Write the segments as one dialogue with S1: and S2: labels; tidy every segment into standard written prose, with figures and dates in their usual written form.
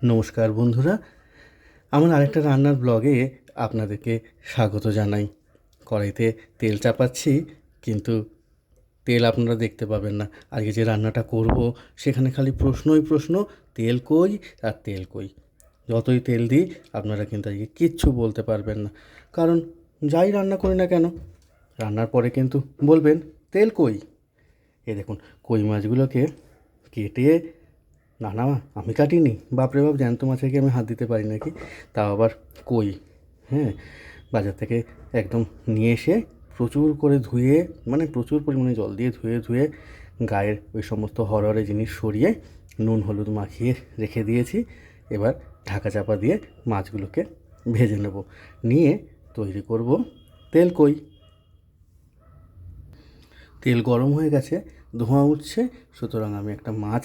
S1: নমস্কার বন্ধুরা, আমার আরেকটা রান্নার ব্লগে আপনাদেরকে স্বাগত জানাই। কড়াইতে তেল চাপাচ্ছি, কিন্তু তেল আপনারা দেখতে পাবেন না। আজকে যে রান্নাটা করব সেখানে খালি প্রশ্নই প্রশ্ন, তেল কই আর তেল কই। যতই তেল দিই আপনারা কিন্তু আজকে কিচ্ছু বলতে পারবেন না, কারণ যাই রান্না করি না কেন রান্নার পরে কিন্তু বলবেন তেল কই। এই দেখুন, কই মাছগুলোকে কেটে, না না আমি কাটিনি, বাপরে বাপ, জ্যান্ত মাছে কি আমি হাত দিতে পারি নাকি, তাও আবার কই। হ্যাঁ, বাজার থেকে একদম নিয়ে এসে প্রচুর করে ধুয়ে, মানে প্রচুর পরিমাণে জল দিয়ে ধুয়ে ধুয়ে গায়ের ওই সমস্ত হরহরে জিনিস সরিয়ে নুন হলুদ মাখিয়ে রেখে দিয়েছি। এবার ঢাকা চাপা দিয়ে মাছগুলোকে ভেজে নেব, নিয়ে তৈরি করব তেল কই। তেল গরম হয়ে গেছে, ধোঁয়া উঠছে, সুতরাং আমি একটা মাছ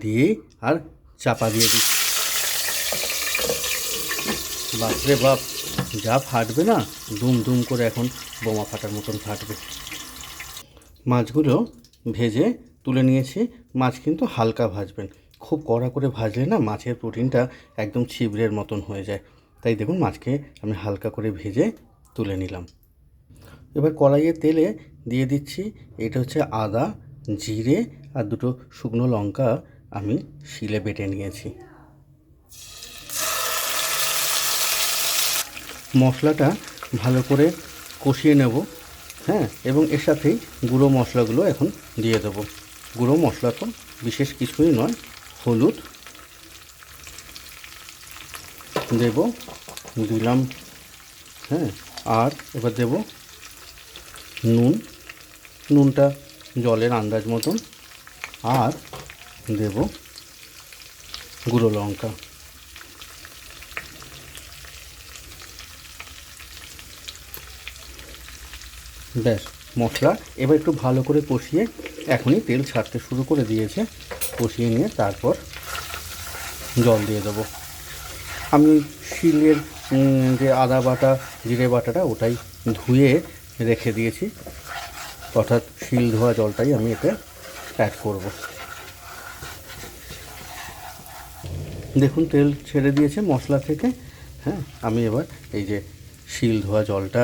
S1: দিয়েই আর চাপা দিয়ে দিচ্ছি। বাপরে বাপ, যা ফাটবে না, দুম দুম করে এখন বোমা ফাটার মতন ফাটবে। মাছগুলো ভেজে তুলে নিয়েছি। মাছ কিন্তু হালকা ভাজবেন, খুব কড়া করে ভাজলে না মাছের প্রোটিনটা একদম ছিবড়ের মতন হয়ে যায়। তাই দেখুন, মাছকে আমি হালকা করে ভেজে তুলে নিলাম। এবার কড়াইয়ের তেলে দিয়ে দিচ্ছি, এটা হচ্ছে আদা, জিরে আর দুটো শুকনো লঙ্কা আমি শিলে বেটে নিয়েছি। মশলাটা ভালো করে কষিয়ে নেব। হ্যাঁ, এবং এর সাথেই গুঁড়ো মশলাগুলো এখন দিয়ে দেবো। গুঁড়ো মশলা তো বিশেষ কিছুই নয়, হলুদ দেব, দিলাম। হ্যাঁ, আর এবার দেব নুন, নুনটা জলের আন্দাজ মতন, আর দেব গুঁড়ো লঙ্কা। ব্যাস, মশলা এবার একটু ভালো করে কষিয়ে, এখনই তেল ছাড়তে শুরু করে দিয়েছে, কষিয়ে নিয়ে তারপর জল দিয়ে দেবো। আমি শিলের যে আদা বাটা জিরে বাটাটা ওটাই ধুয়ে রেখে দিয়েছি, অর্থাৎ শিল ধোয়া জলটাই আমি এতে অ্যাড করব। দেখুন, তেল ছেড়ে দিয়েছে মশলা থেকে। হ্যাঁ, আমি এবার এই যে শিল ধোয়া জলটা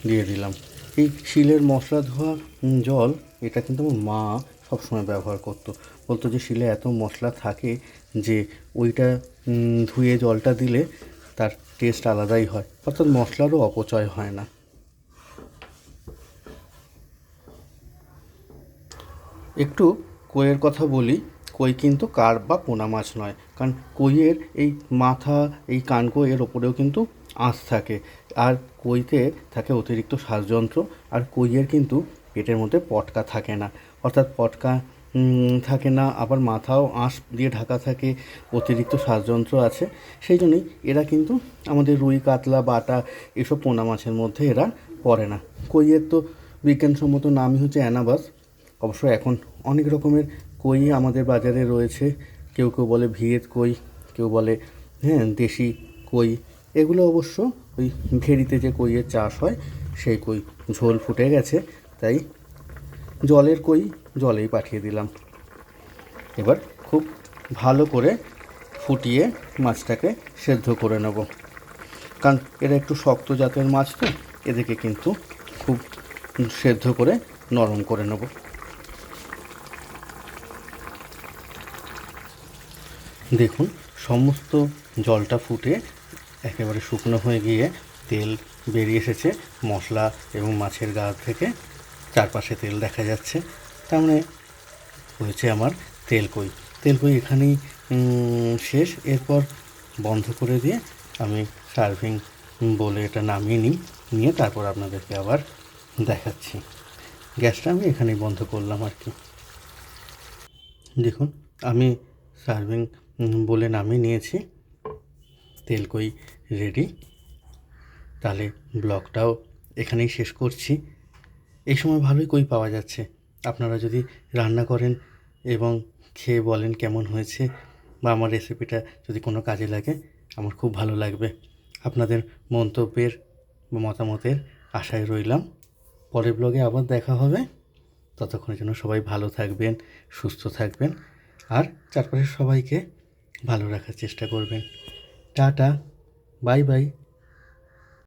S1: দিয়ে দিলাম। এই শিলের মশলা ধোয়া জল, এটা কিন্তু আমার মা সবসময় ব্যবহার করতো। বলতো যে শিলে এত মশলা থাকে যে ওইটা ধুয়ে জলটা দিলে তার টেস্ট আলাদাই হয়, অর্থাৎ মশলারও অপচয় হয় না। একটু কইয়ের কথা বলি। কই কিন্তু কার্প বা পোনা মাছ নয়, কারণ কইয়ের এই মাথা, এই কানকো এর ওপরেও কিন্তু আঁশ থাকে, আর কইতে থাকে অতিরিক্ত শ্বাসযন্ত্র। আর কইয়ের কিন্তু পেটের মধ্যে পটকা থাকে না, অর্থাৎ পটকা থাকে না, আবার মাথাও আঁশ দিয়ে ঢাকা থাকে, অতিরিক্ত শ্বাসযন্ত্র আছে। সেই জন্যই এরা কিন্তু আমাদের রুই কাতলা বাটা এসব পোনা মাছের মধ্যে এরা পড়ে না। কইয়ের তো বিজ্ঞানসম্মত নামই হচ্ছে অ্যানাবাস। অবশ্য এখন অনেক রকমের কই আমাদের বাজারে রয়েছে। কেউ কেউ বলে ভিয়েত কই, কেউ বলে দেশি কই। এগুলো অবশ্য ওই ভেড়িতে যে কইয়ের চাষ হয় সেই কই। ঝোল ফুটে গেছে, তাই জলের কই জলেই পাঠিয়ে দিলাম। এবার খুব ভালো করে ফুটিয়ে মাছটাকে সেদ্ধ করে নেব, কারণ এরা একটু শক্ত জাতের মাছ, তো এদেরকে কিন্তু খুব সেদ্ধ করে নরম করে নেব। দেখুন, সমস্ত জলটা ফুটে একেবারে শুকনো হয়ে গিয়ে তেল বেরিয়ে এসেছে মশলা এবং মাছের গা থেকে, চারপাশে তেল দেখা যাচ্ছে। তার মানে হয়েছে আমার তেল কই। তেল কই এখানেই শেষ। এরপর বন্ধ করে দিয়ে আমি সার্ভিং বলে এটা নামিয়ে নিয়ে তারপর আপনাদেরকে আবার দেখাচ্ছি। গ্যাসটা আমি এখানেই বন্ধ করলাম আর কি। দেখুন, আমি সার্ভিং বলে নামিয়ে নিয়েছি, তেল কই রেডি। তাহলে ব্লগটাও এখানেই শেষ করছি। এই সময় ভালোই কই পাওয়া যাচ্ছে। আপনারা যদি রান্না করেন এবং খেয়ে বলেন কেমন হয়েছে, বা আমার রেসিপিটা যদি কোনো কাজে লাগে, আমার খুব ভালো লাগবে। আপনাদের মন্তব্যের বা মতামতের আশায় রইলাম। পরের ব্লগে আবার দেখা হবে। ততক্ষণের জন্য সবাই ভালো থাকবেন, সুস্থ থাকবেন, আর চারপাশের সবাইকে ভালো রাখার চেষ্টা করবেন। Tata, bye bye.